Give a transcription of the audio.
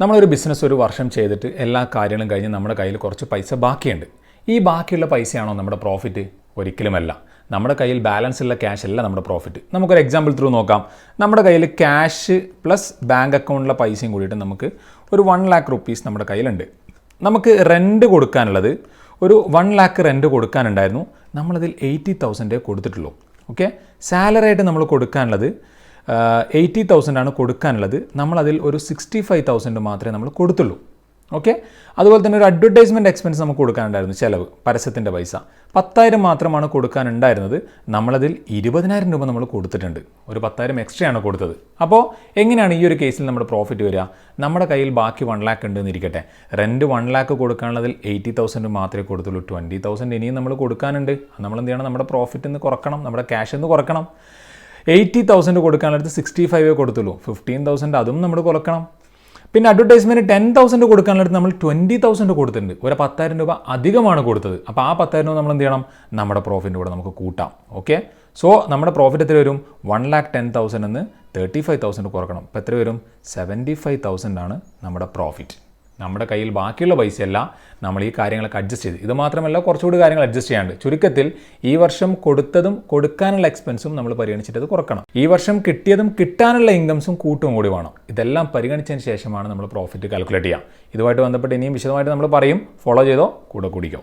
നമ്മളൊരു ബിസിനസ് ഒരു വർഷം ചെയ്തിട്ട് എല്ലാ കാര്യങ്ങളും കഴിഞ്ഞ് നമ്മുടെ കയ്യിൽ കുറച്ച് പൈസ ബാക്കിയുണ്ട്. ഈ ബാക്കിയുള്ള പൈസയാണോ നമ്മുടെ പ്രോഫിറ്റ്? ഒരിക്കലുമല്ല. നമ്മുടെ കയ്യിൽ ബാലൻസ് ഉള്ള ക്യാഷ് അല്ല നമ്മുടെ പ്രോഫിറ്റ്. നമുക്കൊരു എക്സാമ്പിൾ ത്രൂ നോക്കാം. നമ്മുടെ കയ്യിൽ ക്യാഷ് പ്ലസ് ബാങ്ക് അക്കൗണ്ടിലെ പൈസയും കൂടിയിട്ട് നമുക്ക് ഒരു 1 lakh റുപ്പീസ് നമ്മുടെ കയ്യിലുണ്ട്. നമുക്ക് റെൻറ്റ് കൊടുക്കാനുള്ളത് ഒരു 1 lakh റെൻറ്റ് കൊടുക്കാനുണ്ടായിരുന്നു. നമ്മളതിൽ 80,000 കൊടുത്തിട്ടുള്ളൂ. ഓക്കെ, സാലറി ആയിട്ട് നമ്മൾ കൊടുക്കാനുള്ളത് 80,000 ആണ് കൊടുക്കാനുള്ളത്. നമ്മളതിൽ ഒരു 65,000 മാത്രമേ നമ്മൾ കൊടുത്തുള്ളൂ. ഓക്കെ, അതുപോലെ തന്നെ ഒരു അഡ്വർടൈസ്മെൻറ്റ് എക്സ്പെൻസ് നമുക്ക് കൊടുക്കാനുണ്ടായിരുന്നു, ചിലവ്, പരസ്യത്തിൻ്റെ പൈസ 10,000 മാത്രമാണ് കൊടുക്കാനുണ്ടായിരുന്നത്. നമ്മളതിൽ 20,000 രൂപ നമ്മൾ കൊടുത്തിട്ടുണ്ട്. ഒരു 10,000 എക്സ്ട്രാ ആണ് കൊടുത്തത്. അപ്പോൾ എങ്ങനെയാണ് ഈ ഒരു കേസിൽ നമ്മുടെ പ്രോഫിറ്റ് വരിക? നമ്മുടെ കയ്യിൽ ബാക്കി 1 lakh ഉണ്ട് എന്നിരിക്കട്ടെ. റെൻറ്റ് 1 lakh കൊടുക്കാനുള്ളതിൽ 80,000 മാത്രമേ കൊടുത്തുള്ളൂ. 20,000 ഇനിയും നമ്മൾ കൊടുക്കാനുണ്ട്. നമ്മൾ എന്ത് ചെയ്യണം? നമ്മുടെ പ്രോഫിറ്റ് നിന്ന് കുറക്കണം, നമ്മുടെ ക്യാഷ് നിന്ന് കുറക്കണം. 80,000 കൊടുക്കാനുള്ളത് 65 കൊടുത്തുള്ളൂ. 15,000 അതും നമ്മൾ കുറക്കണം. പിന്നെ അഡ്വർടൈസ്മെൻറ്റ് 10,000 കൊടുക്കാനുള്ളത് നമ്മൾ 20,000 കൊടുത്തിട്ടുണ്ട്. ഒരു 10,000 രൂപ അധികമാണ് കൊടുത്തത്. അപ്പോൾ ആ 10,000 രൂപ നമ്മൾ എന്ത് ചെയ്യണം? നമ്മുടെ പ്രോഫിറ്റിൻ്റെ കൂടെ നമുക്ക് കൂട്ടാം. ഓക്കെ, സോ നമ്മുടെ പ്രോഫിറ്റ് എത്ര വരും? 1,10,000 എന്ന് 35,000 കുറക്കണം. അപ്പോൾ എത്ര വരും? 75,000 ആണ് നമ്മുടെ പ്രോഫിറ്റ്. നമ്മുടെ കയ്യിൽ ബാക്കിയുള്ള പൈസയല്ല, നമ്മൾ ഈ കാര്യങ്ങളൊക്കെ അഡ്ജസ്റ്റ് ചെയ്ത്. ഇത് മാത്രമല്ല, കുറച്ചുകൂടി കാര്യങ്ങൾ അഡ്ജസ്റ്റ് ചെയ്യാണ്ട്. ചുരുക്കത്തിൽ ഈ വർഷം കൊടുത്തതും കൊടുക്കാനുള്ള എക്സ്പെൻസും നമ്മൾ പരിഗണിച്ചിട്ട് കുറക്കണം. ഈ വർഷം കിട്ടിയതും കിട്ടാനുള്ള ഇൻകംസും കൂട്ടും കൂടി വേണം. ഇതെല്ലാം പരിഗണിച്ചതിന് ശേഷമാണ് നമ്മൾ പ്രോഫിറ്റ് കാൽക്കുലേറ്റ് ചെയ്യുക. ഇതുമായിട്ട് ബന്ധപ്പെട്ട് ഇനിയും വിശദമായിട്ട് നമ്മൾ പറയും. ഫോളോ ചെയ്തോ, കൂടെ കുടിക്കോ.